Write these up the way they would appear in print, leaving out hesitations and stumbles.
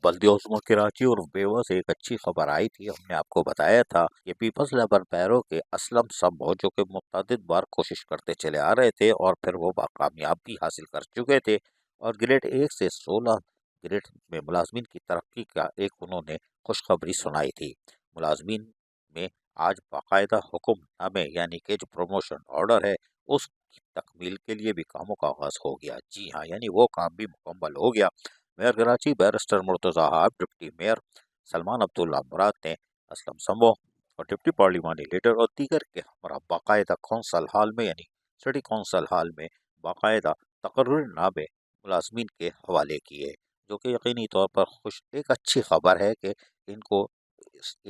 بلدی عظمیٰ کراچی اور بیوہ سے ایک اچھی خبر آئی تھی۔ ہم نے آپ کو بتایا تھا کہ پیپلز لیبر پیرو کے اسلم سمو جو کہ متعدد بار کوشش کرتے چلے آ رہے تھے اور پھر وہ کامیابی حاصل کر چکے تھے اور گریڈ 1 سے 16 گریڈ میں ملازمین کی ترقی کا ایک انہوں نے خوشخبری سنائی تھی۔ ملازمین میں آج باقاعدہ حکم نامے یعنی کہ جو پروموشن آرڈر ہے اس کی تکمیل کے لیے بھی کاموں کا آغاز ہو گیا۔ جی ہاں، یعنی وہ کام بھی مکمل ہو گیا۔ میئر کراچی بیرسٹر مرتضی عاب، ڈپٹی میئر سلمان عبداللہ مراد نے اسلم سمو اور ڈپٹی پارلیمانی لیڈر اور دیگر کے ہمراہ باقاعدہ کونسل ہال میں یعنی سٹی کونسل ہال میں باقاعدہ تقرری نامے ملازمین کے حوالے کیے، جو کہ یقینی طور پر ایک اچھی خبر ہے کہ ان کو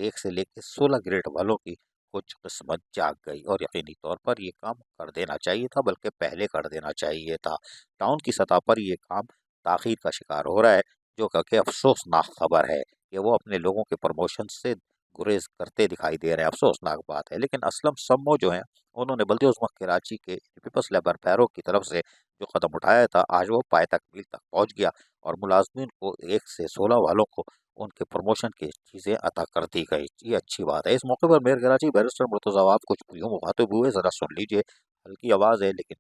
1 سے لے کے 16 گریڈ والوں کی کچھ قسمت جاگ گئی اور یقینی طور پر یہ کام کر دینا چاہیے تھا، بلکہ پہلے کر دینا چاہیے تھا۔ ٹاؤن کی سطح پر یہ کام تاخیر کا شکار ہو رہا ہے، جو کہ افسوسناک خبر ہے کہ وہ اپنے لوگوں کے پروموشن سے گریز کرتے دکھائی دے رہے ہیں۔ افسوسناک بات ہے، لیکن اسلم سمو جو ہیں انہوں نے بلدی عظمیٰ کراچی کے پیپلز لیبر پیرو کی طرف سے جو قدم اٹھایا تھا آج وہ پائے تکمیل تک پہنچ گیا اور ملازمین کو 1 سے 16 والوں کو ان کے پروموشن کی چیزیں عطا کر دی گئی۔ یہ اچھی بات ہے۔ اس موقع پر میئر کراچی بیرسٹر مرتضی عاب کچھ یوں مخاطب ہوئے، ذرا سن لیجئے۔ ہلکی آواز ہے لیکن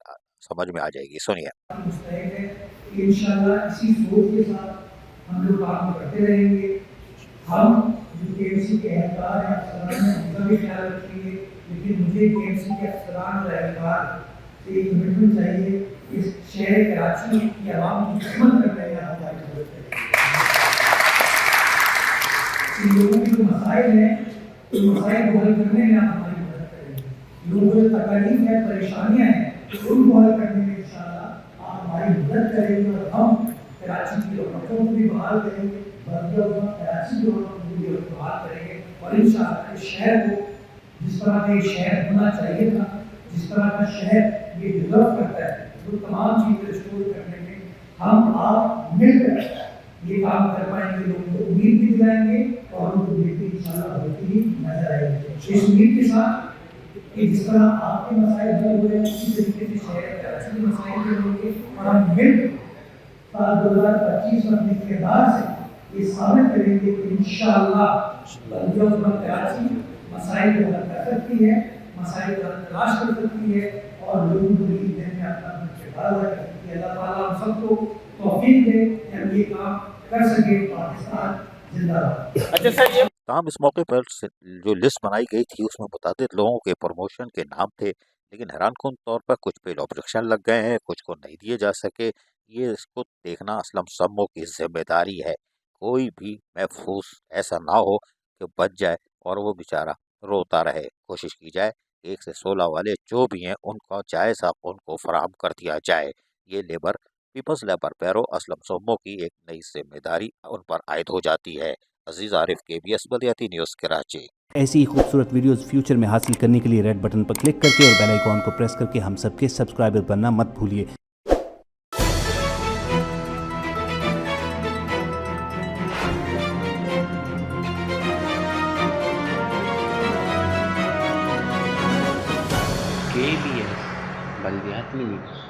سمجھ میں آ جائے گی، سنیے۔ انشاءاللہ اسی سوچ کے ساتھ ہم لوگ کام کرتے رہیں گے۔ ہم جو کے ایم سی کے اہلکار ہیں افسران ہیں ان کا بھی خیال رکھیں گے، لیکن مجھے کے ایم سی کے افسران اور اہلکار سے ایک کمٹمنٹ چاہیے کہ اس شہر کراچی کی عوام کی خدمت کرنے کا ہماری ضرورت ہے۔ ان لوگوں کے جو مسائل ہیں ان مسائل کو حل کرنے میں آپ ہماری مدد کریں گے۔ لوگوں کو جو تکالیف ہیں، پریشانیاں ہیں، ان کو حل کرنے میں انشاءاللہ آپ ہماری مدد کریں گے اور ہم کراچی کی رونقوں کو بھی بحال کریں گے، بلدی عظمیٰ کراچی کی رونقوں کو بھی بحال کریں گے اور انشاءاللہ اس شہر کو جس طرح کا یہ شہر ہونا چاہیے تھا، جس طرح کا شہر یہ ڈیزرو کرتا ہے، وہ تمام چیزیں ریسٹور کرنے میں ہم آپ مل کر یہ کام کر پائیں گے۔ لوگوں کو امید بھی دلائیں گے اور ان کو دیکھتے انشاءاللہ ہوتی ہی نظر آئے گی۔ اس امید کے ساتھ کہ جس طرح آپ کے مسائل حل ہوئے ہیں اسی طریقے سے شہر کراچی کے مسائل حل ہوں گے اور ہم مل کر سال 2025 میں اپنے کردار سے یہ ثابت کریں گے کہ انشاءاللہ بلدی عظمیٰ کراچی مسائل کو حل کر سکتی ہے، مسائل کو حل تلاش کر سکتی ہے اور لوگوں کو لیڈ دینے میں اپنا کردار ادا کر سکتی ہے۔ اللہ تعالیٰ ہم سب کو توفیق دے کہ ہم یہ کام کر سکے۔ پاکستان زندہ باد۔ تاہم اس موقع پر جو لسٹ بنائی گئی تھی اس میں متعدد لوگوں کے پروموشن کے نام تھے، لیکن حیران کن طور پر کچھ پہ آبجیکشن لگ گئے ہیں، کچھ کو نہیں دیے جا سکے۔ یہ اس کو دیکھنا اسلم سمو کی ذمہ داری ہے۔ کوئی بھی محفوظ ایسا نہ ہو کہ بچ جائے اور وہ بیچارہ روتا رہے۔ کوشش کی جائے 1 سے 16 والے جو بھی ہیں ان کا جائز حق ان کو فراہم کر دیا جائے۔ یہ پیپلز لیبر پیرو اسلم سمو کی ایک نئی ذمہ داری ان پر عائد ہو جاتی ہے۔ عزیز عارف، KBS بلدیاتی نیوز کراچی۔ ایسی ہی خوبصورت ویڈیوز فیوچر میں حاصل کرنے کے لیے ریڈ بٹن پر کلک کر کے اور بیل آئیکن کو پریس کر کے ہم سب کے سبسکرائبر بننا مت بھولیے۔ KBS بلدیاتی نیوز۔